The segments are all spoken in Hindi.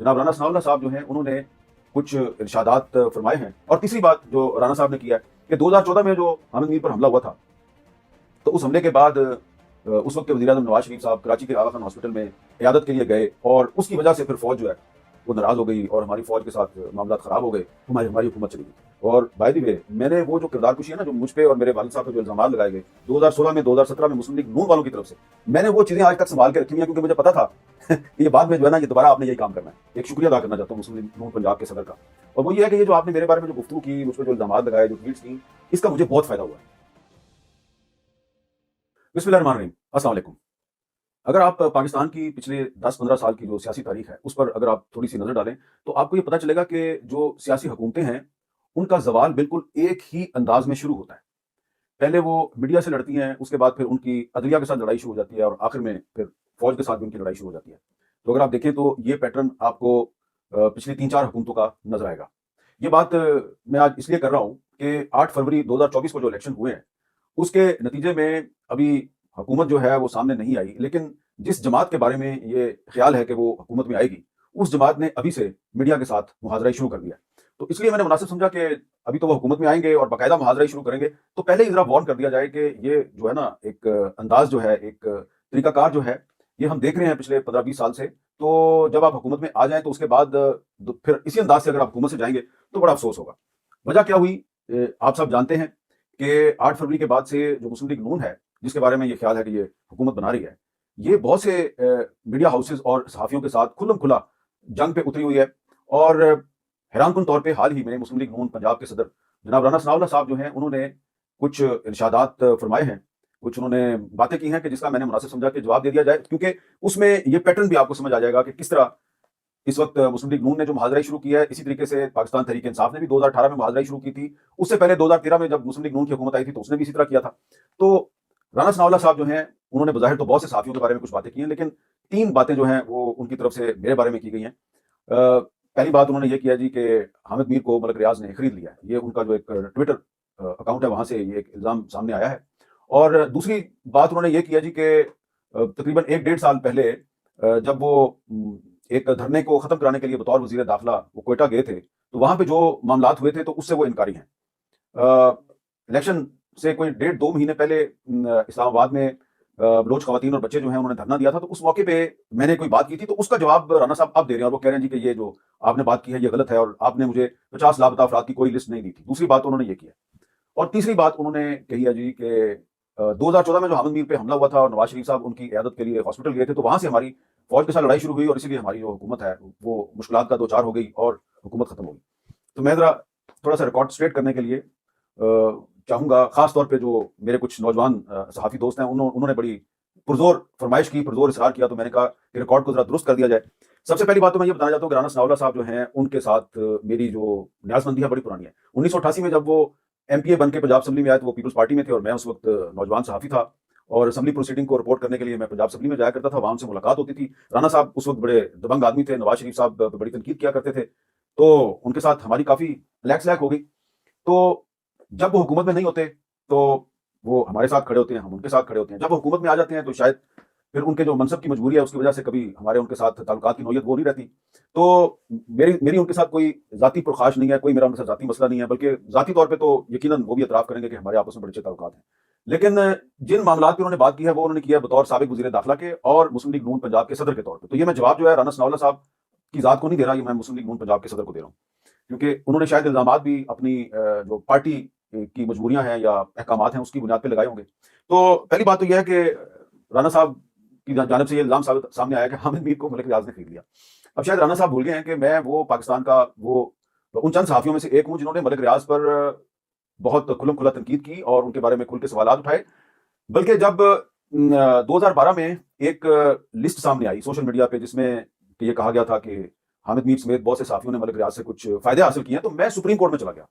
जनाब राना सनाउल्लाह साहब जो हैं उन्होंने कुछ इरशादात फरमाए हैं। और तीसरी बात जो राना साहब ने किया है कि 2014 में जो हामिद मीर पर हमला हुआ था, तो उस हमले के बाद उस वक्त के वज़ीर-ए-आज़म नवाज शरीफ साहब कराची के आगा खान हॉस्पिटल में इयादत के लिए गए और उसकी वजह से फिर फौज जो है वो नाराज हो गई और हमारी फौज के साथ मामला खराब हो गए, हमारी हमारी हुकूमत चली गई। और बाय द वे, मैंने वो जो किरदार कुशी है ना, जो मुझ पे और मेरे वालिद साहब पे जो इल्जाम लगाए गए 2016 में 2017 में मुस्लिम लीग नून वालों की तरफ से, मैंने वो चीजें आज तक संभाल के रखी हुई हैं, क्योंकि मुझे पता था कि ये बाद में जो है ना, ये दोबारा आपने यही काम करना है। एक शुक्रिया अदा करना चाहता हूँ मुस्लिम लीग नून पंजाब के सदर का, और वो ये है कि ये जो आपने मेरे बारे में जो गुफ्तगू की, मुझ पर जो इल्जाम लगाए, जो ट्वीट्स की, इसका मुझे बहुत फायदा हुआ है। बिस्मिल्लाहिर्रहमानिर्रहीम, अस्सलाम वालेकुम। अगर आप पाकिस्तान की पिछले 10-15 साल की जो सियासी तारीख है उस पर अगर आप थोड़ी सी नजर डालें, तो आपको ये पता चलेगा कि जो सियासी हुकूमतें हैं उनका जवाल बिल्कुल एक ही अंदाज में शुरू होता है। पहले वो मीडिया से लड़ती हैं, उसके बाद फिर उनकी अदलिया के साथ लड़ाई शुरू हो जाती है और आखिर में फिर फौज के साथ भी उनकी लड़ाई शुरू हो जाती है। तो अगर आप देखें तो ये पैटर्न आपको पिछली 3-4 हुकूमतों का नजर आएगा। ये बात मैं आज इसलिए कर रहा हूँ कि 8 फरवरी 2024 को जो इलेक्शन हुए हैं उसके नतीजे में अभी हुकूमत जो है वो सामने नहीं आई, लेकिन जिस जमात के बारे में ये ख्याल है कि वो हुकूमत में आएगी, उस जमात ने अभी से मीडिया के साथ मुहाजरा शुरू कर दिया है। तो इसलिए मैंने मुनासिब समझा कि अभी तो वो हुकूमत में आएंगे और बाकायदा मुहाजरा शुरू करेंगे, तो पहले ही जरा वार्न कर दिया जाए कि ये जो है ना, एक अंदाज जो है, एक तरीकाकार जो है, ये हम देख रहे हैं पिछले 15-20 साल से। तो जब आप हुकूमत में आ जाएं तो उसके बाद फिर इसी अंदाज से अगर आप हुकूमत से जाएंगे तो बड़ा अफसोस होगा। वजह क्या हुई, आप सब जानते हैं कि 8 फरवरी के बाद से जो मुस्लिम लीग नून है, जिसके बारे में ये ख्याल है कि ये हुकूमत बना रही है, ये बहुत से मीडिया हाउसेस और सहाफ़ियों के साथ खुल्लम खुला जंग पे उतरी हुई है। और हैरानकुन तौर पे हाल ही में मुस्लिम लीग नून पंजाब के सदर जनाब राना सनाउल्लाह साहब जो हैं, उन्होंने कुछ इरशादात फरमाए हैं, कुछ उन्होंने बातें की हैं कि जिसका मैंने मुनासिब समझा कि जवाब दे दिया जाए, क्योंकि उसमें ये पैटर्न भी आपको समझ आ जाएगा कि किस तरह इस वक्त मुस्लिम लीग नून ने जो मुहाजरा शुरू किया है, इसी तरीके से पाकिस्तान तहरीक इंसाफ ने भी 2018 में मुहाजरा शुरू की थी। उससे पहले 2013 में जब मुस्लिम लीग नून की हुकूमत आई थी तो उसने भी इसी तरह किया था। तो राना सनाउल्लाह साहब जो हैं, उन्होंने बज़ाहिर तो बहुत से सहाफ़ियों के बारे में कुछ बातें की हैं, लेकिन 3 बातें जो हैं वो उनकी तरफ से मेरे बारे में की गई हैं। पहली बात उन्होंने ये किया जी कि हामिद मीर को मलिक रियाज़ ने खरीद लिया है। ये उनका जो एक ट्विटर अकाउंट है, वहाँ से ये एक इल्ज़ाम सामने आया है। और दूसरी बात उन्होंने ये किया जी कि तकरीबन 1 डेढ़ साल पहले जब वो एक धरने को ख़त्म कराने के लिए बतौर वज़ीर दाखिला वो क्वेटा गए थे, तो वहाँ पे जो मामलात हुए थे तो उससे वो इनकारी हैं। इलेक्शन से कोई डेढ़ 2 महीने पहले इस्लामाबाद में बलोच ख़वातीन और बच्चे जो हैं उन्होंने धरना दिया था, तो उस मौके पे मैंने कोई बात की थी, तो उसका जवाब राना साहब अब दे रहे हैं और वो कह रहे हैं जी कि ये जो आपने बात की है ये गलत है और आपने मुझे 50 लापता अफराद की कोई लिस्ट नहीं दी थी। दूसरी बात उन्होंने ये की है। और तीसरी बात उन्होंने कही है जी कि 2014 में जो हामिद मीर पे हमला हुआ था और नवाज शरीफ साहब उनकी इयादत के लिए हॉस्पिटल गए थे, तो वहाँ से हमारी फौज के साथ लड़ाई शुरू हुई और इसीलिए हमारी जो हुकूमत है वो मुश्किलात का दो-चार हो गई और हुकूमत खत्म हो गई। तो मैं ज़रा थोड़ा-सा रिकॉर्ड स्ट्रेट करने के लिए चाहूँगा, ख़ास तौर पे जो मेरे कुछ नौजवान सहाफ़ी दोस्त हैं, उन्होंने बड़ी पुरज़ोर फ़रमाइश की, पुरज़ोर इसरार किया, तो मैंने कहा कि रिकॉर्ड को ज़रा दुरुस्त कर दिया जाए। सबसे पहली बात तो मैं ये बताना चाहता हूँ कि राना सनाउल्लाह साहब जो हैं, उनके साथ मेरी जो न्याज़मंदी है बड़ी पुरानी है। 1988 में जब वो एमपीए बन के पंजाब असेंबली में आए तो वो पीपल्स पार्टी में थे और मैं उस वक्त नौजवान सहाफ़ी था और असेंबली प्रोसीडिंग को रिपोर्ट करने के लिए मैं पंजाब असेंबली में जाया करता था, वहाँ उनसे मुलाकात होती थी। राना साहब उस वक्त बड़े दबंग आदमी थे, नवाज शरीफ साहब पे बड़ी तनकीद किया करते थे, तो उनके साथ हमारी काफ़ी लैक हो गई। तो जब वो हुकूमत में नहीं होते तो वो हमारे साथ खड़े होते हैं, हम उनके साथ खड़े होते हैं। जब वो हुकूमत में आ जाते हैं तो शायद फिर उनके जो मनसब की मजबूरी है उसकी वजह से कभी हमारे उनके साथ ताल्लुकात की नौयत वो नहीं रहती। तो मेरी मेरी उनके साथ कोई ज़ाती पुरख़ाश नहीं है, कोई मेरा उनके साथ ज़ाती मसला नहीं है, बल्कि ज़ाती तौर पे तो यकीनन वो भी एतराफ़ करेंगे कि हमारे आपस में बड़े अच्छे ताल्लुकात हैं। लेकिन जिन मामलात पे उन्होंने बात की है वो उन्होंने किया है बतौर साबिक़ वज़ीर दाखिला के और मुस्लिम लीग नून पंजाब के सदर के तौर पे। तो ये मैं जवाब जो है राना सनाउल्लाह साहब की ज़ात को नहीं दे रहा, ये मैं मुस्लिम लीग नून पंजाब के सदर को दे रहा हूँ। क्योंकि उन्होंने शायद इल्ज़ामात भी अपनी जो पार्टी की मजबूरियाँ हैं या अहकामात हैं उसकी बुनियाद पे लगाए होंगे। तो पहली बात तो ये है कि राना साहब की जानिब से ये इल्ज़ाम सामने आया कि हामिद मीर को मलिक रियाज़ ने खरीद लिया। अब शायद राना साहब भूल गए हैं कि मैं वो पाकिस्तान का वो उन चंद सहाफ़ियों में से एक हूँ जिन्होंने मलिक रियाज़ पर बहुत खुल्लम खुला तनकीद की और उनके बारे में खुल के सवालात उठाए। बल्कि जब 2012 में एक लिस्ट सामने आई सोशल मीडिया पे जिसमें कि ये कहा गया था कि हामिद मीर समेत बहुत से सहाफ़ियों ने मलिक रियाज़ से कुछ फ़ायदे हासिल किए हैं, तो मैं सुप्रीम कोर्ट में चला गया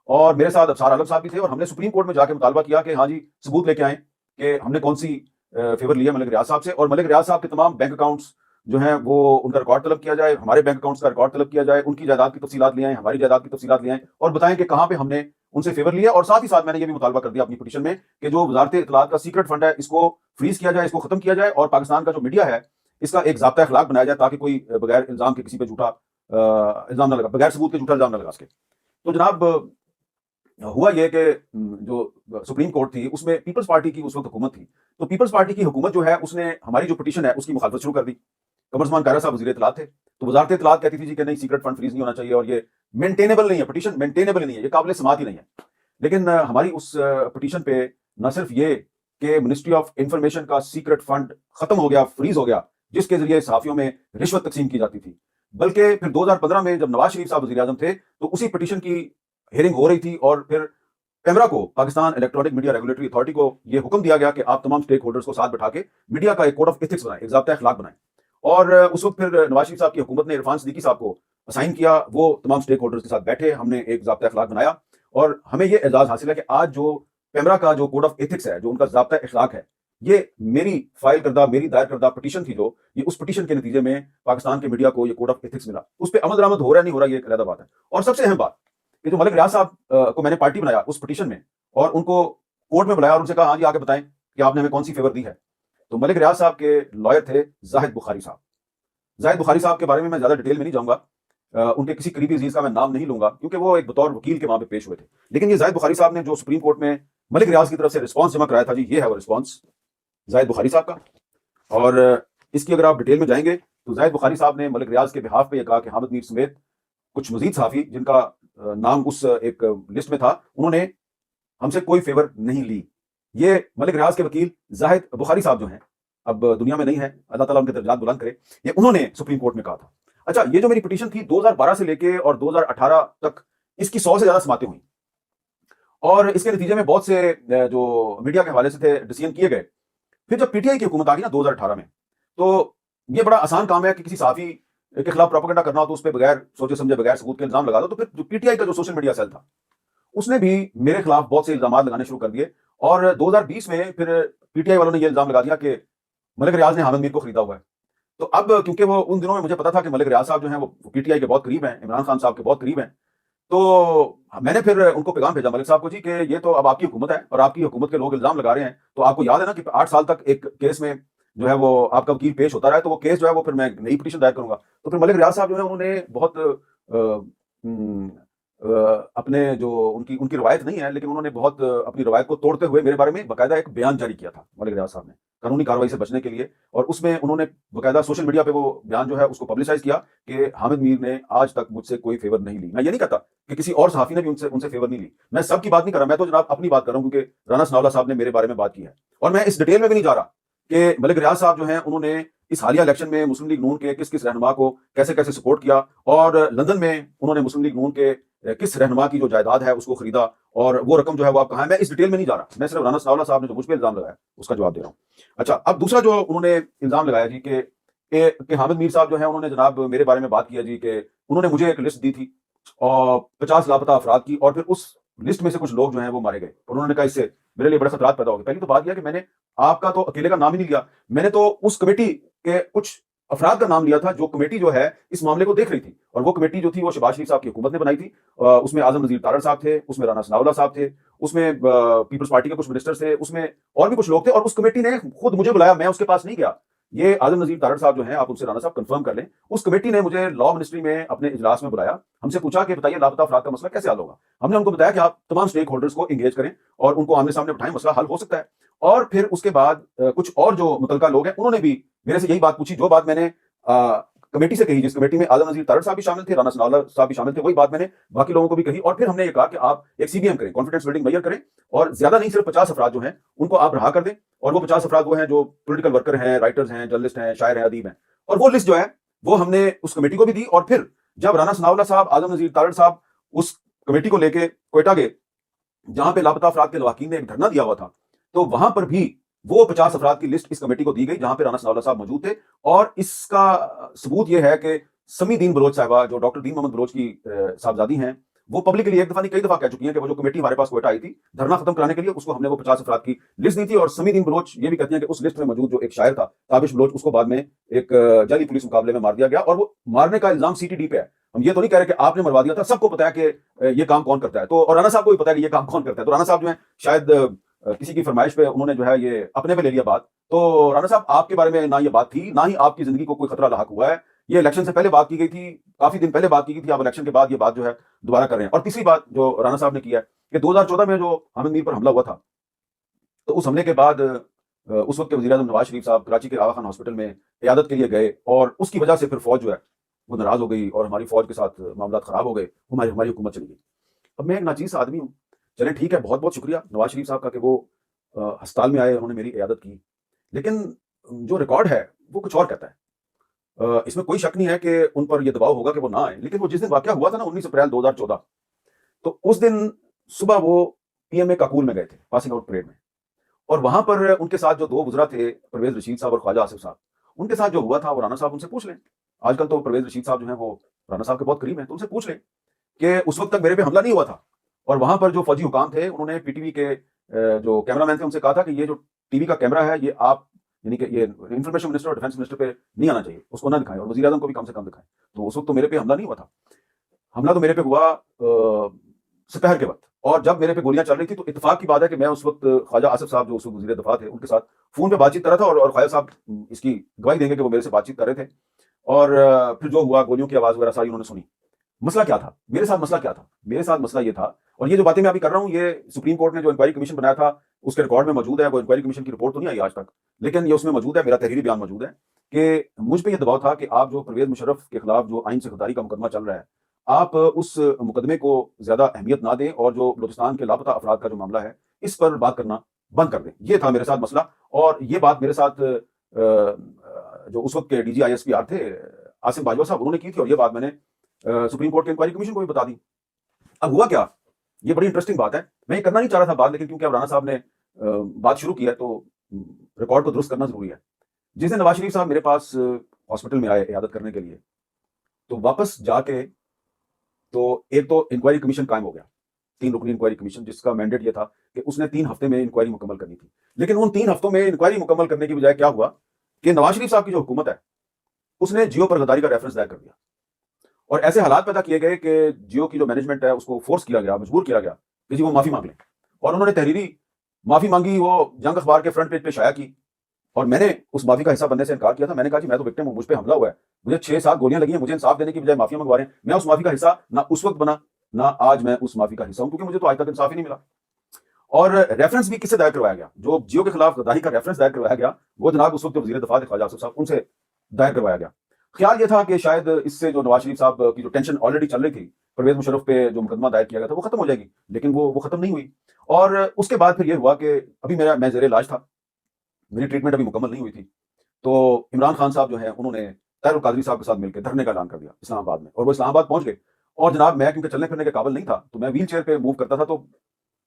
और मेरे साथ अफसार आलम साहब भी थे और हमने सुप्रीम कोर्ट में जाके मुतालबा किया कि हाँ जी, सबूत लेके आएँ कि हमने कौन-सी फ़ेवर लिया मलिक रियाज़ साहब से और मलिक रियाज़ साहब के तमाम बैंक अकाउंट्स जो हैं वो उनका रिकॉर्ड तलब किया जाए, हमारे बैंक अकाउंट्स का रिकॉर्ड तलब किया जाए, उनकी जायदाद की तफ़सीलात ले आएँ, हमारी जायदाद की तफ़सीलात ले आएँ और बताएँ कि कहाँ पे हमने उनसे फ़ेवर लिया। और साथ ही साथ मैंने ये भी मुतालबा कर दिया अपनी पिटीशन में कि जो वज़ारत इत्तलात का सीक्रेट फंड है इसको फ्रीज़ किया जाए, इसको ख़त्म किया जाए और पाकिस्तान का जो मीडिया है इसका एक ज़ाब्ता अखलाक बनाया जाए ताकि कोई बगैर इल्ज़ाम के किसी पे झूठा इल्ज़ाम ना लगा, बगैर सबूत के झूठा इल्ज़ाम ना लगा सके। तो जनाब हुआ ये कि जो सुप्रीम कोर्ट थी उसमें पीपल्स पार्टी की उस वक़्त हुकूमत थी। तो पीपल्स पार्टी की हुकूमत जो है उसने हमारी जो पिटीशन है उसकी मुखालफत शुरू कर दी। कमर उस्मान कायरा साहब वज़ीर इत्तलात थे। तो वज़ारत इत्तलात कहती थी जी कि नहीं सीक्रेट फंड फ्रीज़ नहीं होना चाहिए और ये मेंटेनेबल नहीं है, पिटीशन मेंटेनेबल ही नहीं है, ये काबिल समाअत ही नहीं है। लेकिन हमारी उस पिटीशन पे न सिर्फ ये कि मिनिस्ट्री ऑफ इंफॉर्मेशन का सीक्रेट फंड खत्म हो गया, फ्रीज हो गया, जिसके जरिए सहाफियों में रिश्वत तकसीम की जाती थी, बल्कि फिर 2015 में जब नवाज शरीफ साहब वजीर आजम थे तो उसी पिटीशन की हेयरिंग हो रही थी और फिर पेमरा को, Pakistan electronic media regulatory authority को यह हुक्म दिया गया कि आप तमाम स्टेक होल्डर्स को साथ बैठा के मीडिया का एक कोड ऑफ एथिक्स बनाएं, एक ज़ाब्ता अखलाक बनाएं। और उस वक्त फिर नवाज शरीफ साहब की हुकूमत ने इरफान सिद्दीकी साहब को असाइन किया, वो तमाम स्टेक होल्डर्स के साथ बैठे, हमने एक ज़ाब्ता अखलाक बनाया और हमें ये एजाज़ हासिल है कि आज जो पेमरा का जो कोड ऑफ एथिक्स है, जो उनका ज़ाब्ता अखलाक है, ये मेरी फाइल करदा, मेरी दायर करदा पिटीशन थी जो, ये उस पिटीशन के नतीजे में पाकिस्तान के मीडिया को ये कोड ऑफ एथिक्स मिला। उस पर अमल दरामद हो रहा है नहीं हो रहा, ये एक अलग बात है। और सबसे अहम बात कि जो मलिक रियाज साहब को मैंने पार्टी बनाया उस पिटीशन में और उनको कोर्ट में बुलाया और उनसे कहा हाँ जी आके बताएं कि आपने हमें कौन सी फेवर दी है। तो मलिक रियाज साहब के लॉयर थे जाहिद बुखारी साहब। जाहिद बुखारी साहब के बारे में मैं ज्यादा डिटेल में नहीं जाऊंगा, उनके किसी करीबी अजीज का मैं नाम नहीं लूंगा क्योंकि वो एक बतौर वकील के वहां पे पेश हुए थे। लेकिन ये जाहिद बुखारी साहब ने जो सुप्रीम कोर्ट में मलिक रियाज की तरफ से रिस्पॉन्स जमा कराया था जी, ये है वो रिस्पॉन्स जाहिद बुखारी साहब का। और इसकी अगर आप डिटेल में जाएंगे तो जाहिद बुखारी साहब ने मलिक रियाज के बिहाफ पे यह कहा कि हामिद मीर समेत कुछ मजीद सहाफी जिनका नाम उस एक लिस्ट में था, उन्होंने हमसे कोई फेवर नहीं ली। ये मलिक रियाज के वकील जाहिद बुखारी साहब जो हैं, अब दुनिया में नहीं है, अल्लाह ताला उनके दर्जात बुलंद करे, ये उन्होंने सुप्रीम कोर्ट में कहा था। अच्छा, ये जो मेरी पिटीशन थी 2012 से लेके और 2018 तक, इसकी 100 से ज्यादा समातें हुई और इसके नतीजे में बहुत से जो मीडिया के हवाले से थे डिसीजन किए गए। फिर जब पीटीआई की हुकूमत आ गई ना 2018 में, तो ये बड़ा आसान काम है कि किसी साफी के खिलाफ प्रोपेगेंडा करना हो तो उस पर बगैर सोचे समझे, बगैर सबूत के इल्जाम लगा दो। तो फिर जो पीटीआई का जो सोशल मीडिया सेल था उसने भी मेरे खिलाफ बहुत से इल्जाम लगाने शुरू कर दिए और 2020 में फिर पीटीआई वालों ने यह इल्जाम लगा दिया कि मलिक रियाज ने हामिद मीर को खरीदा हुआ है। तो अब क्योंकि वो उन दिनों में मुझे पता था कि मलिक रियाज साहब जो हैं वो पीटीआई के बहुत करीब हैं, इमरान खान साहब के बहुत करीब हैं, तो मैंने फिर उनको पैगाम भेजा मलिक साहब को जी कि ये तो अब आपकी हुकूमत है और आपकी हुकूमत के लोग इल्जाम लगा रहे हैं। तो आपको याद है ना कि 8 साल तक एक केस में जो है वो आपका वकील पेश होता रहा है, तो वो केस जो है वो फिर मैं नई पिटीशन दायर करूंगा। तो फिर मलिक रियाज साहब जो है उन्होंने बहुत अपने जो उनकी उनकी रवायत नहीं है, लेकिन उन्होंने बहुत अपनी रवायत को तोड़ते हुए मेरे बारे में बाकायदा एक बयान जारी किया था मलिक रियाज साहब ने, कानूनी कार्रवाई से बचने के लिए। और उसमें उन्होंने बाकायदा सोशल मीडिया पे वो बयान जो है उसको पब्लिसाइज किया कि हामिद मीर ने आज तक मुझसे कोई फेवर नहीं ली। मैं ये नहीं कहता कि किसी और सहाफी ने भी उनसे उनसे फेवर नहीं ली, मैं सबकी बात नहीं कर रहा, मैं तो जनाब अपनी बात कर रहा हूं क्योंकि राना सनाउल्लाह साहब ने मेरे बारे में बात की है। और मैं इस डिटेल में भी नहीं जा रहा कि मलिक रियाज साहब जो हैं उन्होंने इस हालिया इलेक्शन में मुस्लिम लीग नून के किस किस रहनुमा को कैसे कैसे सपोर्ट किया और लंदन में उन्होंने मुस्लिम लीग नून के किस रहनुमा की जो जायदाद है उसको खरीदा और वो रकम जो है वो आप कहाँ है, मैं इस डिटेल में नहीं जा रहा, मैं सिर्फ राना सनाउल्लाह साहब ने जो मुझ पर इल्जाम लगाया उसका जवाब दे रहा हूँ। अच्छा, अब दूसरा जो उन्होंने इल्जाम लगाया जी कि हामिद मीर साहब जो है उन्होंने जनाब मेरे बारे में बात किया जी कि उन्होंने मुझे एक लिस्ट दी थी और 50 लापता अफराद की और फिर उस लिस्ट में से कुछ लोग जो हैं वो मारे गए और उन्होंने कहा इससे मेरे लिए बड़े खतरात पैदा हो गए। पहली तो बात यह कि मैंने आपका तो अकेले का नाम ही नहीं लिया, मैंने तो उस कमेटी के कुछ अफराद का नाम लिया था जो कमेटी जो है इस मामले को देख रही थी। और वो कमेटी जो थी वो शहबाज शरीफ साहब की हुकूमत ने बनाई थी। उसमें आजम नजीर तारड़ साहब थे, उसमें राना सनाउल्लाह साहब थे, उसमें पीपल्स पार्टी के कुछ मिनिस्टर थे, उसमें और भी कुछ लोग थे और उस कमेटी ने खुद मुझे बुलाया, मैं उसके पास नहीं गया। ये आजम नजीर तारड़ साहब जो हैं, आप उनसे राना साहब कंफर्म कर लें, उस कमेटी ने मुझे लॉ मिनिस्ट्री में अपने इजलास में बुलाया, हमसे पूछा कि बताइए लापता अफराद का मसला कैसे हल होगा। हमने उनको बताया कि आप तमाम स्टेक होल्डर्स को एंगेज करें और उनको आमने सामने बिठाएं, मसला हल हो सकता है। और फिर उसके बाद कुछ और जो मुतलका लोग हैं उन्होंने भी मेरे से यही बात पूछी जो बात मैंने कमेटी से कही, जिस कमेटी में आजम नजीर तारड़ साहब भी शामिल थे, राना सनाउल्लाह साहब भी शामिल थे, वही बात मैंने बाकी लोगों को भी कही। और फिर हमने ये कहा कि आप एक सीबीएम करें, कॉन्फिडेंस बिल्डिंग मेजर करें और ज्यादा नहीं, सिर्फ 50 अफराद जो हैं उनको आप रहा कर दें। और वो 50 अफराद वो हैं जो पॉलिटिकल वर्कर हैं, राइटर्स हैं, जर्नलिस्ट हैं, शायर हैं, अदीब हैं। और वो लिस्ट जो है वो हमने उस कमेटी को भी दी। और फिर जब राना सनाउल्लाह साहब, आजम नजीर तारड़ साहब उस कमेटी को लेके क्वेटा गए जहां पे लापता अफराद के लवाकीन ने एक धरना दिया हुआ था, तो वहां पर भी वो 50 अफराद की लिस्ट इस कमेटी को दी गई जहां पे राना सनाउल्लाह साहब मौजूद थे। और इसका सबूत यह है कि समी दीन बलोच साहिबा, जो डॉक्टर दीन मोहम्मद बलोच की साहबजादी हैं, वो पब्लिकली एक दफा नहीं कई दफा कह चुकी हैं कि वो जो कमेटी हमारे पास क्वेटा आई थी धरना खत्म कराने के लिए, उसको हमने वो 50 अफराद की लिस्ट दी थी। और समी दीन बलोच ये भी कहती हैं कि उस लिस्ट में मौजूद जो एक शायर था ताबिश बलोच, उसको बाद में एक जाली पुलिस मुकाबले में मार दिया गया और वो मारने का इल्जाम सीटीडी पे है। हम ये तो नहीं कह रहे कि आपने मरवा दिया था, सबको पता है कि ये काम कौन करता है। तो और राना साहब को भी पता है कि ये काम कौन करता है। तो राना साहब जो है शायद किसी की फरमाइश पे उन्होंने जो है ये अपने पे ले लिया बात। तो राणा साहब, आपके बारे में ना ये बात थी, ना ही आपकी जिंदगी को कोई खतरा लाहक हुआ है। ये इलेक्शन से पहले बात की गई थी, काफी दिन पहले बात की गई थी, आप इलेक्शन के बाद ये बात जो है दोबारा कर रहे हैं। और तीसरी बात जो राणा साहब ने किया है कि 2014 में जो हामिद मीर पर हमला हुआ था, तो उस हमले के बाद उस वक्त के वज़ीर-ए-आज़म नवाज शरीफ साहब कराची के आगा खान हॉस्पिटल में इयादत के लिए गए और उसकी वजह से फिर फौज जो है वो नाराज हो गई और हमारी फौज के साथ मामला खराब हो गए, हमारी हमारी हुकूमत चली गई। अब मैं एक नाचीज़ आदमी हूँ, चलें ठीक है, बहुत बहुत शुक्रिया नवाज शरीफ साहब का कि वो अस्पताल में आए, उन्होंने मेरी इयादत की। लेकिन जो रिकॉर्ड है वो कुछ और कहता है। इसमें कोई शक नहीं है कि उन पर यह दबाव होगा कि वो ना आए, लेकिन वो जिस दिन वाकया हुआ था ना 19 अप्रैल 2014, तो उस दिन सुबह वो पीएमए काकूल में गए थे पासिंग आउट परेड में, और वहां पर उनके साथ जो दो गुजरा थे, परवेज रशीद साहब और ख्वाजा आसिफ साहब, उनके साथ जो हुआ था वो राणा साहब उनसे पूछ लें। आजकल तो परवेज रशीद साहब जो है वो राणा साहब के बहुत करीब हैं, तो उनसे पूछ लें कि उस वक्त तक मेरे पे हमला नहीं हुआ था। और वहां पर जो फौजी हुकाम थे उन्होंने पीटीवी के जो कैमरामैन थे उनसे कहा था कि ये जो टीवी का कैमरा है ये आप, यानी कि ये इंफॉर्मेशन मिनिस्टर और डिफेंस मिनिस्टर पे नहीं आना चाहिए, उसको ना दिखाएं, और वज़ीर आज़म को भी कम से कम दिखाएं। तो उस वक्त तो मेरे पे हमला नहीं हुआ था। हमला तो मेरे पे हुआ दोपहर के वक्त, और जब मेरे पे गोलियां चल रही थी तो इत्तेफाक की बात है कि मैं उस वक्त ख्वाजा आसिफ साहब जो उस वक्त वज़ीर दफा थे उनके साथ फोन पे बातचीत कर रहा था, और ख्वाजा साहब इसकी गवाही देंगे कि वो मेरे से बातचीत कर रहे थे। और फिर जो हुआ, गोलियों की आवाज वगैरह सारी उन्होंने सुनी। मसला क्या था मेरे साथ? मसला क्या था मेरे साथ? मसला ये था, और ये जो बातें मैं अभी कर रहा हूँ ये सुप्रीम कोर्ट ने जो इंक्वायरी कमीशन बनाया था उसके रिकॉर्ड में मौजूद है। वो इंक्वायरी कमीशन की रिपोर्ट तो नहीं आई आज तक, लेकिन ये उसमें मौजूद है, मेरा तहरीरी बयान मौजूद है कि मुझ पे ये दबाव था कि आप जो परवेज मुशर्रफ के खिलाफ जो आइन से खुदारी का मुकदमा चल रहा है, आप उस मुकदमे को ज्यादा अहमियत ना दें, और जो बलूचिस्तान के लापता अफराद का जो मामला है इस पर बात करना बंद कर दें। ये था मेरे साथ मसला, और ये बात मेरे साथ जो उस वक्त के DGISPR थे आसिम बाजवा साहब, उन्होंने की थी, और ये बात मैंने सुप्रीम कोर्ट के इंक्वायरी कमीशन को भी बता दी। अब हुआ क्या, ये बड़ी इंटरेस्टिंग बात है। मैं ये करना नहीं चाह रहा था बात, लेकिन क्योंकि अब राणा साहब ने बात शुरू की है तो रिकॉर्ड को दुरुस्त करना जरूरी है। जिस दिन नवाज शरीफ साहब मेरे पास हॉस्पिटल में आए इयादत करने के लिए, तो वापस जाके तो एक तो इंक्वायरी कमीशन कायम हो गया, 3 रुकनी इंक्वायरी कमीशन, जिसका मैंडेट ये था कि उसने 3 हफ्ते में इंक्वायरी मुकम्मल करनी थी। लेकिन उन 3 हफ्तों में इंक्वायरी मुकम्मल करने की बजाय क्या हुआ कि नवाज शरीफ साहब की जो हुकूमत है उसने जियो पर गद्दारी का रेफरेंस दायर कर दिया, और ऐसे हालात पैदा किए गए कि जियो की जो मैनेजमेंट है उसको फोर्स किया गया, मजबूर किया गया कि जी वो माफी मांग लें। और उन्होंने तहरीरी माफी मांगी, वो जंग अखबार के फ्रंट पेज पे शाया की, और मैंने उस माफी का हिस्सा बनने से इनकार किया था। मैंने कहा कि मैं तो विक्टिम हूं, मुझ पे हमला हुआ है, मुझे 6-7 गोलियां लगी हैं, मुझे इंसाफ देने की बजाय माफिया मंगवा रहे हैं। मैं उस माफी का हिस्सा ना उस वक्त बना, ना आज मैं उस माफी का हिस्सा हूं, क्योंकि मुझे तो आज तक इंसाफ ही नहीं मिला। और रेफरेंस भी किससे दायर करवाया गया? जो जियो के खिलाफ गद्दारी का रेफरेंस दायर करवाया गया वो जनाब उस वक्त वज़ीर दफा थे ख्वाजा आसिफ साहब, उनसे दायर करवाया गया। ख्याल ये था कि शायद इससे जो नवाज शरीफ साहब की जो टेंशन ऑलरेडी चल रही थी, परवेज मुशर्रफ पे जो मुकदमा दायर किया गया था, वो खत्म हो जाएगी, लेकिन वो खत्म नहीं हुई। और उसके बाद फिर ये हुआ कि अभी मैं जेरे इलाज था, मेरी ट्रीटमेंट अभी मुकम्मल नहीं हुई थी। तो इमरान खान साहब जो है उन्होंने ताहिर कादरी साहब के साथ मिलकर धरने का ऐलान कर दिया इस्लामाबाद में, और वो इस्लामाबाद पहुंच गए। और जनाब मैं क्योंकि चलने फिरने के काबिल नहीं था, तो मैं व्हील चेयर पे मूव करता था, तो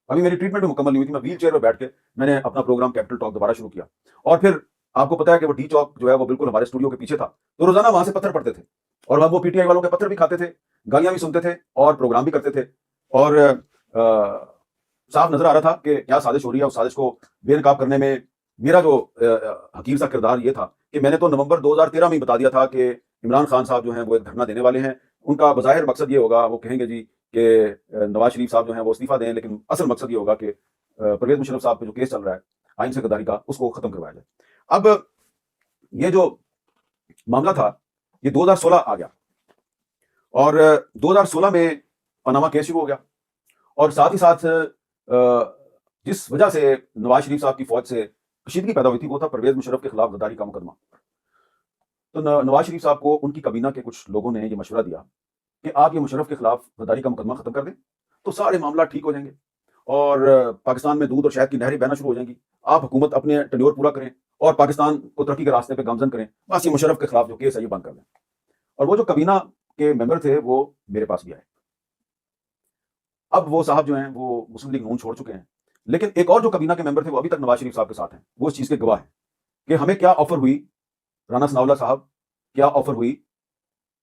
अभी मेरी ट्रीटमेंट भी मुकम्मल नहीं हुई थी, मैं व्हील चेयर पर बैठ के मैंने अपना प्रोग्राम कैपिटल टॉक दोबारा शुरू किया। और फिर आपको पता है कि वो डी चौक जो है वो बिल्कुल हमारे स्टूडियो के पीछे था, तो रोजाना वहां से पत्थर पड़ते थे, और वो पीटीआई वालों के पत्थर भी खाते थे, गालियां भी सुनते थे, और प्रोग्राम भी करते थे। और साफ नजर आ रहा था कि क्या साजिश हो रही है। उस साजिश को बेनकाब करने में मेरा जो हकीर सा किरदार ये था कि मैंने तो नवंबर 2013 में ही बता दिया था कि इमरान खान साहब जो हैं वो एक धरना देने वाले हैं। उनका बज़ाहिर मकसद ये होगा, वो कहेंगे जी कि नवाज शरीफ साहब जो हैं वो इस्तीफा दें, लेकिन असल मकसद ये होगा कि परवेज मुशर्रफ साहब पे जो केस चल रहा है आइन से गद्दारी का, उसको खत्म करवाया जाए। अब ये जो मामला था ये 2016 आ गया, और 2016 में पनामा केस शुरू हो गया, और साथ ही साथ जिस वजह से नवाज शरीफ साहब की फौज से कशीदगी पैदा हुई थी वो था परवेज मुशर्रफ के खिलाफ गद्दारी का मुकदमा। तो नवाज शरीफ साहब को उनकी काबीना के कुछ लोगों ने ये मशवरा दिया कि आप ये मुशर्रफ के खिलाफ गद्दारी का मुकदमा खत्म कर दें तो सारे मामला ठीक हो जाएंगे, और पाकिस्तान में दूध और शहद की नहरें बहना शुरू हो जाएंगी, आप हुकूमत अपने टेन्योर पूरा करें और पाकिस्तान को तरक्की के रास्ते पे गामजन करें, बस ये मुशर्रफ के खिलाफ जो केस है ये बंद कर दें। और वो जो काबीना के मेंबर थे वो मेरे पास भी आए। अब वो साहब जो हैं वो मुस्लिम लीग नून छोड़ चुके हैं, लेकिन एक और जो काबीना के मेंबर थे वो अभी तक नवाज शरीफ साहब के साथ हैं। वो इस चीज के गवाह हैं कि हमें क्या ऑफर हुई, राना सनाउल्लाह साहब, क्या ऑफर हुई,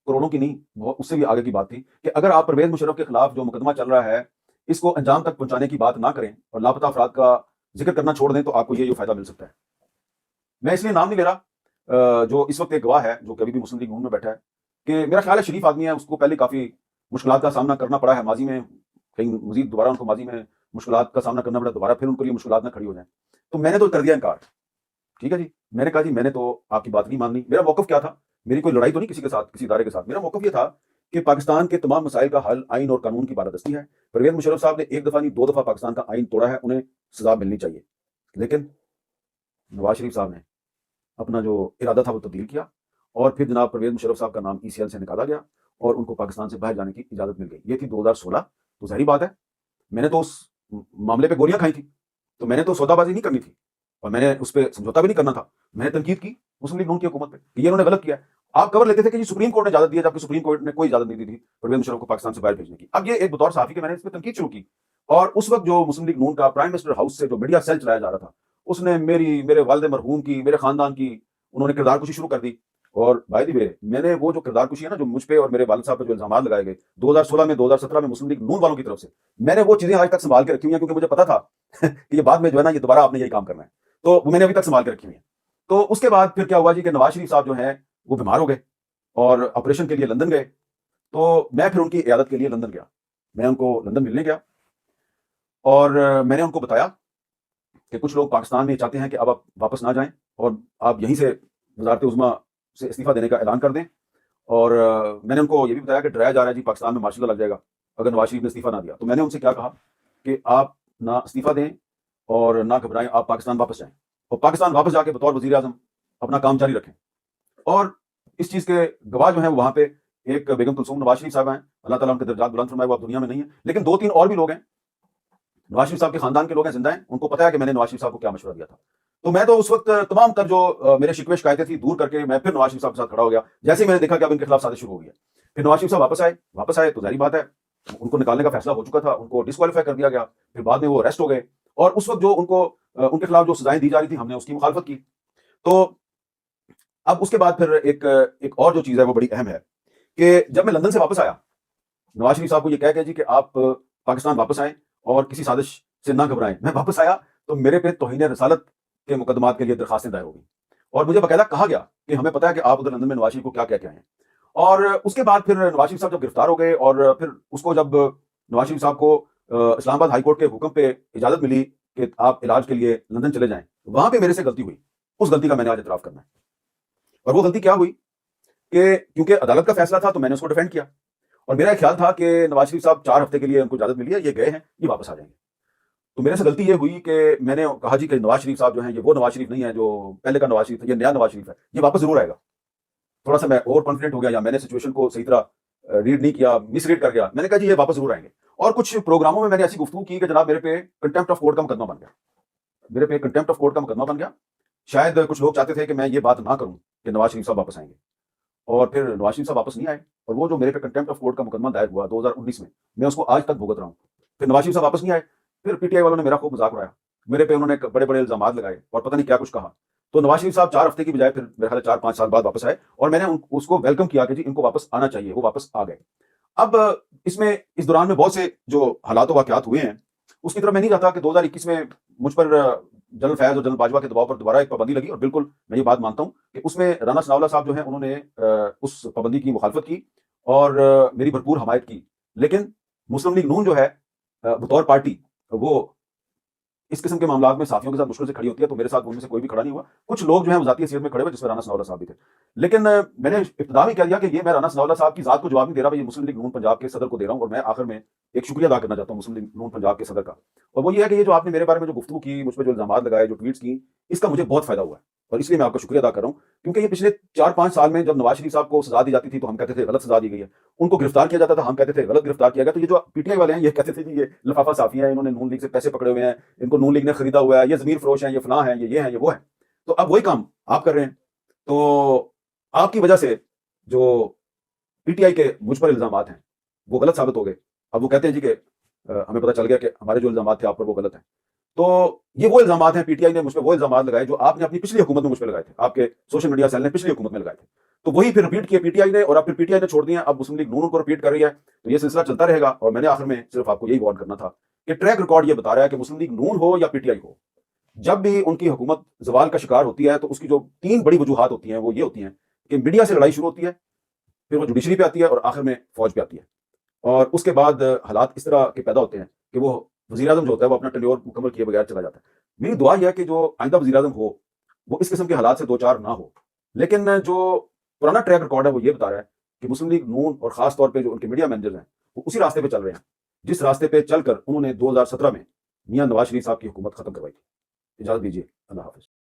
करोड़ों की नहीं, बहुत उससे भी आगे की बात थी कि अगर आप परवेज मुशर्रफ के खिलाफ जो मुकदमा चल रहा है इसको अंजाम तक पहुंचाने की बात ना करें और लापता अफराद का जिक्र करना छोड़ दें तो आपको ये फायदा मिल सकता है। मैं इसलिए नाम नहीं ले रहा, जो इस वक्त एक गवाह है जो कभी भी मुस्लिम लीग नून में बैठा है, कि मेरा ख्याल है शरीफ आदमी है, उसको पहले काफी मुश्किलात का सामना करना पड़ा है माजी में, कहीं मजीद दोबारा उनको माजी में मुश्किलात का सामना करना पड़ा, दोबारा फिर उनको ये मुश्किलात ना खड़ी हो जाए। तो मैंने तो कर दिया इनकार। ठीक है जी। मैंने कहा जी मैंने तो आपकी बात नहीं माननी। मेरा मौक़िफ़ क्या था? मेरी कोई लड़ाई तो नहीं किसी के साथ, किसी इदारे के साथ। मेरा मौक़िफ़ ये था कि पाकिस्तान के तमाम मसाइल का हल आइन और कानून की बालादस्ती है। परवेज़ मुशर्रफ साहब ने 1 दफ़ा नहीं 2 दफ़ा पाकिस्तान का आइन तोड़ा है, उन्हें सज़ा मिलनी चाहिए। लेकिन नवाज़ शरीफ साहब ने अपना जो इरादा था वो तब्दील किया और फिर जनाब परवेज़ मुशर्रफ साहब का नाम ईसीएल से निकाला गया और उनको पाकिस्तान से बाहर जाने की इजाज़त मिल गई। ये थी 2016। तो ज़ाहिर बात है, मैंने तो उस मामले पे गोलियाँ खाई थी, तो मैंने तो सौदाबाज़ी नहीं करनी थी और मैंने उस पे समझौता भी नहीं करना था। मैंने तनकीद की मुस्लिम लीग नून की हुकूमत पे कि ये इन्होंने गलत किया है। आप खबर लेते थे कि जी सुप्रीम कोर्ट ने इजाज़त दी है, जबकि सुप्रीम कोर्ट ने कोई इजाज़त नहीं दी थी परवेज़ मुशर्रफ को पाकिस्तान से बाहर भेजने की। अब ये एक बतौर सहाफ़ी के मैंने इस पे तनकीद शुरू की और उस वक़्त जो मुस्लिम लीग नून का प्राइम मिनिस्टर हाउस से जो मीडिया सेल चलाया जा रहा था, उसने मेरे वालिद मरहूम की, मेरे ख़ानदान की उन्होंने किरदार कुशी शुरू कर दी। और बाय द वे मैंने वो जो किरदार कुशी है ना, जो मुझ पे और मेरे वालिद साहब पे जो इल्ज़ामात लगाए गए 2016 में, 2017 में मुस्लिम लीग नून वालों की तरफ से, मैंने वो चीज़ें आज तक सँभाल के रखी हुई हैं, क्योंकि मुझे पता था कि ये बाद में जो है ना, ये दोबारा आपने यही काम करना है। तो वो मैंने अभी तक सँभाल के रखी हुई हैं। तो उसके बाद फिर क्या हुआ जी कि नवाज़ शरीफ साहब जो हैं, वो बीमार हो गए और ऑपरेशन के लिए लंदन गए। तो मैं फिर उनकी इयादत के लिए लंदन गया। मैं उनको लंदन मिलने गया और मैंने उनको बताया कि कुछ लोग पाकिस्तान में ये चाहते हैं कि अब आप वापस ना जाएँ और आप यहीं से वज़ारत-ए-उज़्मा से इस्तीफ़ा देने का ऐलान कर दें। और मैंने उनको ये भी बताया कि डराया जा रहा है जी, पाकिस्तान में मार्शल लॉ लग जाएगा अगर नवाज़ शरीफ ने इस्तीफ़ा ना दिया। तो मैंने उनसे क्या कहा कि आप ना इस्तीफ़ा दें और ना घबराएँ, आप पाकिस्तान वापस जाएँ और पाकिस्तान वापस जाके बतौर वज़ीर-ए-आज़म अपना काम जारी रखें। और इस चीज़ के गवाह जो हैं वो वहाँ पे एक बेगम कुलसूम नवाज़ शरीफ साहिबा हैं, अल्लाह ताला उनके दर्जात बुलंद फरमाए, वो अब दुनिया में नहीं है। लेकिन 2-3 और भी लोग हैं, नवाज़ शरीफ साहब के खानदान के लोग हैं, ज़िंदा हैं, उनको पता है कि मैंने नवाज़ शरीफ साहब को क्या मशवरा दिया था। तो मैं तो उस वक़्त तमाम तर जो मेरे शिकवे शिकायतें थी दूर करके मैं फिर नवाज़ शरीफ साहब के साथ खड़ा हो गया। जैसे ही मैंने देखा कि अब इनके खिलाफ साजिश शुरू हो गई है। फिर नवाज़ शरीफ साहब वापस आए तो ज़ाहिर बात है, उनको निकालने का फैसला हो चुका था, उनको डिस्क्वालीफाई कर दिया गया। फिर बाद में वो अरेस्ट हो गए और उस वक़्त जो उनको उनके खिलाफ जो सज़ाएँ दी जा रही थी, हमने उसकी मुखालफत की। तो अब उसके बाद फिर एक और जो चीज़ है वो बड़ी अहम है कि जब मैं लंदन से वापस आया, नवाज़ शरीफ साहब को ये कह के जी कि आप पाकिस्तान वापस आएँ और किसी साजिश से ना घबराएँ। मैं वापस आया तो मेरे पे तौहीन रिसालत के मुकदमात के लिए दरखास्तें दायर हो गई और मुझे बाकायदा कहा गया कि हमें पता है कि आप उधर लंदन में नवाज़ शरीफ को क्या कह के आए हैं। और उसके बाद फिर नवाज़ शरीफ साहब जब गिरफ्तार हो गए और फिर उसको जब नवाज़ शरीफ साहब को इस्लामाबाद हाई कोर्ट के हुक्म पे इजाज़त मिली कि आप इलाज के लिए लंदन चले जाएँ, वहाँ पे मेरे से गलती हुई। उस गलती का मैंने आज इतराफ़ करना है। और वो गलती क्या हुई कि क्योंकि अदालत का फैसला था तो मैंने उसको डिफेंड किया और मेरा ख्याल था कि नवाज़ शरीफ साहब 4 हफ्ते के लिए उनको इजाज़त मिली है, ये गए हैं, ये वापस आ जाएँगे। तो मेरे से गलती ये हुई कि मैंने कहा जी कि नवाज़ शरीफ साहब जो हैं, ये वो नवाज़ शरीफ नहीं है जो पहले का नवाज़ शरीफ है, ये नया नवाज़ शरीफ है, ये वापस ज़रूर आएगा। थोड़ा-सा मैं ओवर कॉन्फिडेंट हो गया या मैंने सिचुएशन को सही तरह रीड नहीं किया, मिसरीड कर गया। मैंने कहा जी ये वापस ज़रूर आएँगे और कुछ प्रोग्रामों में मैंने ऐसी गुफ्तगू की कि जनाब मेरे पे कंटेम्प्ट ऑफ कोर्ट का मुकदमा बन गया। मेरे पे कंटेम्प्ट ऑफ कोर्ट का मुकदमा बन गया। शायद कुछ लोग चाहते थे कि मैं ये बात ना करूँ कि नवाज़ शरीफ साहब वापस आएँगे और फिर नवाज़ शरीफ साहब वापस नहीं आए और वो जो मेरे पे कंटेम्प्ट ऑफ कोर्ट का मुकदमा दायर हुआ 2019 में, मैं उसको आज तक भुगत रहा हूँ। फिर नवाज़ शरीफ साहब वापस नहीं आए, फिर पीटीआई वालों ने मेरा खूब मज़ाक उड़ाया। मेरे पे उन्होंने बड़े-बड़े इल्ज़ामात लगाए और पता नहीं क्या कुछ कहा। तो नवाज़ शरीफ साहब 4 हफ्ते की बजाय फिर मेरे ख्याल है 4-5 साल बाद वापस आए और मैंने उसको वेलकम किया कि जी इनको वापस आना चाहिए, वो वापस आ गए। अब इसमें इस दौरान में बहुत से जो हालात व वाक़यात हुए हैं, उसकी तरफ मैं नहीं चाहता कि 2021 में मुझ पर जनरल फैज़ और जनरल बाजवा के दबाव पर दोबारा एक पाबंदी लगी और बिल्कुल मैं ये बात मानता हूँ कि उसमें राना सनाउल्लाह साहब जो हैं उन्होंने उस पाबंदी की मुखालफत की और मेरी भरपूर हमायत की। लेकिन मुस्लिम लीग नून जो है बतौर पार्टी वो इस किस्म के मामलात में साथियों के साथ मुश्किल से खड़ी होती है, तो मेरे साथ उनमें से कोई भी खड़ा नहीं हुआ। कुछ लोग जो हैं वो ज़ाती हैसियत में खड़े हुए, जिसमें राना सनाउल्लाह साहब भी थे। लेकिन मैंने इब्तिदा में कह दिया कि ये मैं राना सनाउल्लाह साहब की ज़ात को जवाब नहीं दे रहा, मैं ये मुस्लिम लीग नून पंजाब के सदर को दे रहा हूँ और मैं आखिर में एक शुक्रिया अदा करना चाहता हूँ मुस्लिम लीग नून पंजाब के सदर का। और वो ये है कि ये जो आपने मेरे बारे में जो गुफ्तगू की, मुझ पे जो इल्ज़ामात लगाए, जो ट्वीट्स की, इसका मुझे बहुत फ़ायदा हुआ है और इसलिए मैं आपका शुक्रिया अदा कर रहा हूँ। क्योंकि ये पिछले 4-5 साल में जब नवाज़ शरीफ साहब को सज़ा दी जाती थी, तो हम कहते थे गलत सज़ा दी गई है। उनको गिरफ्तार किया जाता था, हम कहते थे गलत गिरफ्तार किया गया। तो ये जो पीटीआई वाले हैं, ये कहते थे कि ये लफाफा साफ़ी हैं, इन्होंने नून लीग से पैसे पकड़े हुए हैं, इनको नून लीग ने खरीदा हुआ है, ये ज़मीर फ़रोश हैं, ये फलाँ हैं, ये हैं, ये वो हैं। तो अब वही काम आप कर रहे हैं। तो आपकी वजह से जो पीटीआई के मुझ पर इल्ज़ामात हैं, वो गलत साबित हो गए। अब वो कहते हैं जी कि हमें पता चल गया कि हमारे जो इल्ज़ामात थे आप पर वो गलत हैं। तो ये वो इल्ज़ामात हैं, पीटीआई ने मुझ पे वो इल्ज़ामात लगाए जो आपने अपनी पिछली हुकूमत में मुझ पे लगाए थे। आपके सोशल मीडिया सेल ने पिछली हुकूमत में लगाए थे। तो वही फिर रिपीट किए पीटीआई ने और अब फिर पीटीआई ने छोड़ दिए हैं, अब मुस्लिम लीग नून उनको रिपीट कर रही है। तो ये सिलसिला चलता रहेगा और मैंने आखिर में सिर्फ आपको यही वार्न करना था कि ट्रैक रिकॉर्ड ये बता रहा है कि मुस्लिम लीग नून हो या पीटीआई हो, जब भी उनकी हुकूमत ज़वाल का शिकार होती है, तो उसकी जो 3 बड़ी वजूहात होती हैं, वो ये होती हैं कि मीडिया से लड़ाई शुरू होती है, फिर वो जुडिशरी पे आती है और आखिर में फ़ौज पे आती है। और उसके बाद हालात इस तरह के पैदा होते हैं कि वो वज़ीर-ए-आज़म जो होता है वो अपना टेन्योर मुकम्मल किए बगैर चला जाता है। मेरी दुआ ये है कि जो आइंदा वज़ीर-ए-आज़म हो, वो इस किस्म के हालात से दो-चार ना हो। लेकिन जो पुराना ट्रैक रिकॉर्ड है वो ये बता रहा है कि मुस्लिम लीग नून और ख़ास तौर पे जो उनके मीडिया मैनेजर्स हैं, वो उसी रास्ते पे चल रहे हैं, जिस रास्ते पे चलकर उन्होंने 2017 में मियाँ नवाज़ शरीफ साहब की हुकूमत खत्म करवाई थी। इजाज़त दीजिए, अल्लाह हाफ़िज़।